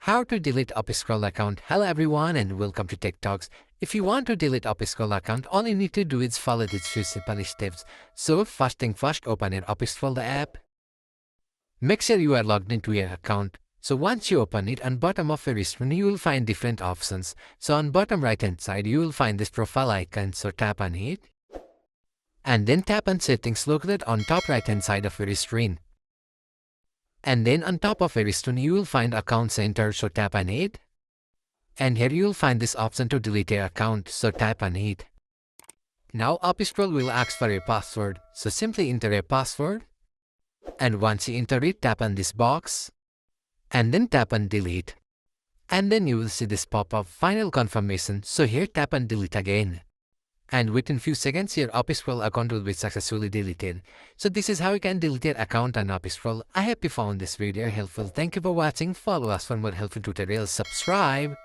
How to delete UpScrolled account. Hello everyone and welcome to Tech Talks. If you want to delete UpScrolled account, all you need to do is follow these few simple steps. So first thing first, open your UpScrolled app. Make sure you are logged into your account. So once you open it, on bottom of your screen you will find different options. So on bottom right hand side you will find this profile icon, so tap on it. And then tap on settings located on top right hand side of your screen. And then on top of your screen you will find account center, so tap on it. And here you will find this option to delete your account, so tap on it. Now UpScrolled will ask for your password, so simply enter your password. And once you enter it, tap on this box. And then tap on delete. And then you will see this pop-up final confirmation, so here tap on delete again. And within few seconds your UpScrolled account will be successfully deleted. So this is how you can delete your account on UpScrolled. I hope you found this video helpful. Thank you for watching. Follow us for more helpful tutorials. Subscribe.